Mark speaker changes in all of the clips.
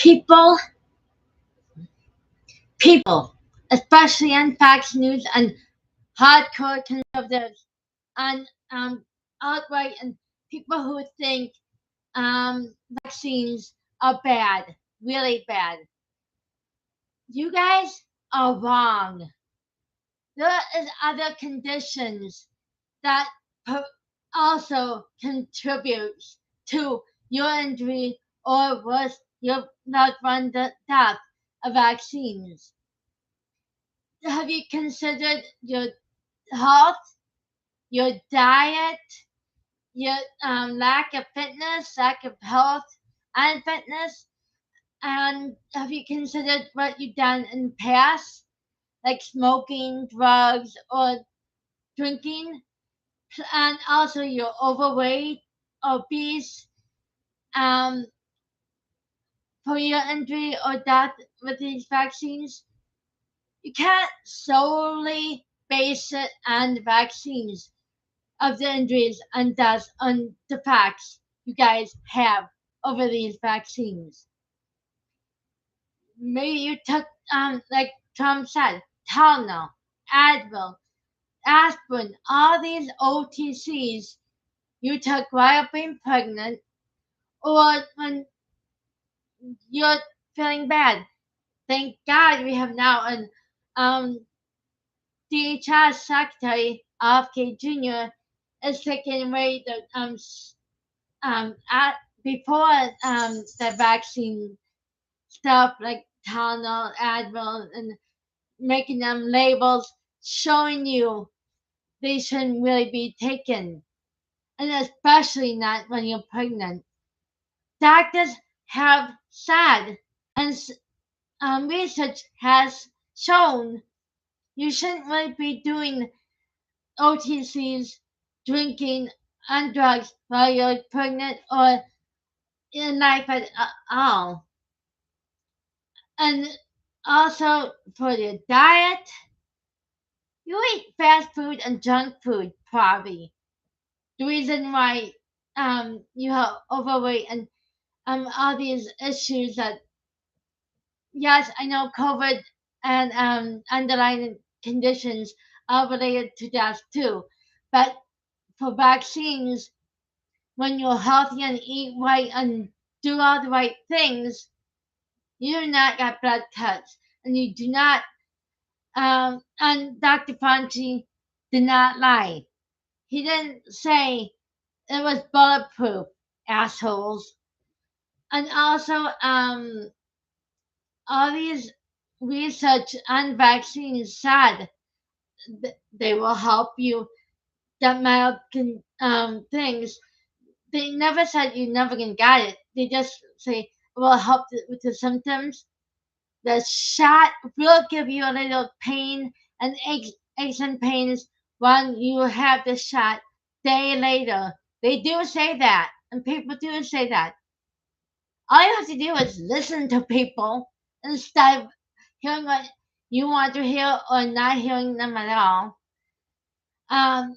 Speaker 1: people, people, especially on Fox News and hardcore conservatives and outright and people who think vaccines are bad, really bad. You guys are wrong. There is other conditions that also contributes to your injury or worse, your loved one death of vaccines. Have you considered your health, your diet, your lack of fitness, lack of health and fitness? And have you considered what you've done in the past, like smoking, drugs, or drinking? And also you're overweight, obese, um, for your injury or death with these vaccines. You can't solely base it on the vaccines of the injuries and deaths on the facts you guys have over these vaccines. Maybe you took, like Trump said, Tylenol, Advil, aspirin, all these OTCs you took while being pregnant or when you're feeling bad. Thank God we have now an DHS Secretary RFK Jr. is taking away the at before the vaccine stuff like Tylenol, Advil, and making them labels showing you they shouldn't really be taken, and especially not when you're pregnant. Doctors have said, and research has shown, you shouldn't really be doing OTCs, drinking, and drugs while you're pregnant or in life at all. And also for your diet, you eat fast food and junk food probably. The reason why you have overweight and all these issues that, yes, I know COVID and underlying conditions are related to death too, but for vaccines, when you're healthy and eat right and do all the right things, you do not get blood cuts, and you do not. And Dr. Fauci did not lie. He didn't say it was bulletproof, assholes. And also, all these research on vaccines said they will help you get mild things. They never said you never gonna get it. They just say it will help with the symptoms. The shot will give you a little pain and aches and pains when you have the shot day later. They do say that, and people do say that. All you have to do is listen to people instead of hearing what you want to hear or not hearing them at all. And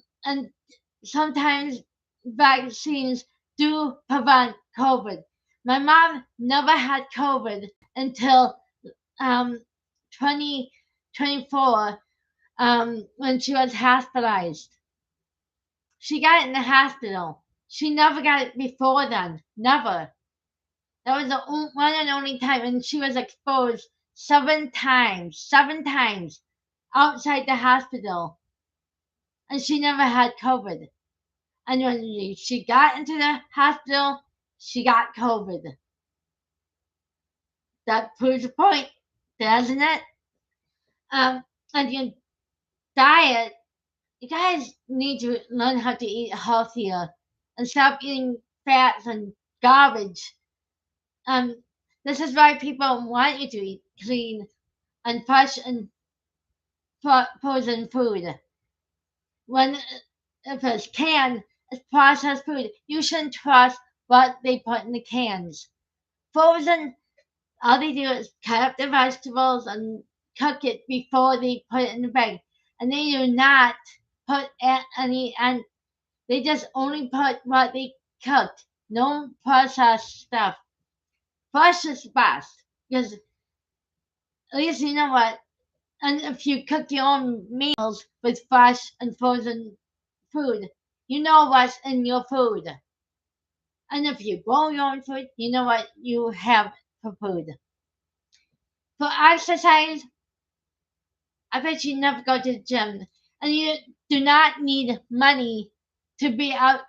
Speaker 1: sometimes vaccines do prevent COVID. My mom never had COVID until 2024 when she was hospitalized. She got it in the hospital. She never got it before then. Never. That was the one and only time, and she was exposed 7 times outside the hospital, and she never had COVID. And when she got into the hospital, she got COVID. That proves the point, doesn't it? And your diet, you guys need to learn how to eat healthier and stop eating fats and garbage. This is why people want you to eat clean and fresh and frozen food. When if it's canned, it's processed food. You shouldn't trust what they put in the cans. Frozen, all they do is cut up the vegetables and cook it before they put it in the bag. And they do not put any, and they just only put what they cooked, no processed stuff. Fresh is best because at least you know what. And if you cook your own meals with fresh and frozen food, you know what's in your food. And if you grow your own food, you know what you have for food. For exercise, I bet you never go to the gym. And you do not need money to be out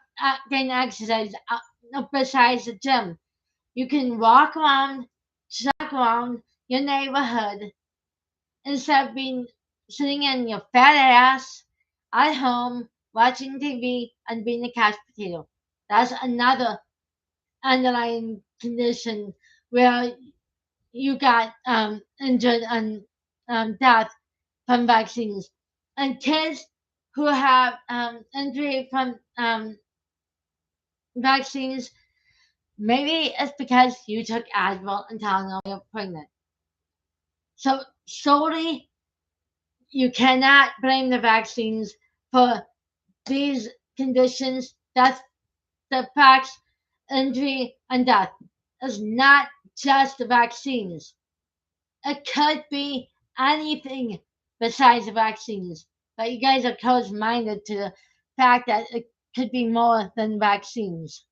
Speaker 1: getting exercise besides the gym. You can walk around, jog around your neighborhood instead of being sitting in your fat ass at home watching TV and being a couch potato. That's another underlying condition where you got injured and death from vaccines. And kids who have injury from vaccines, maybe it's because you took Advil and Tylenol when you're pregnant. So solely, you cannot blame the vaccines for these conditions. That's the facts, injury, and death. It's not just the vaccines. It could be anything besides the vaccines. But you guys are closed minded to the fact that it could be more than vaccines.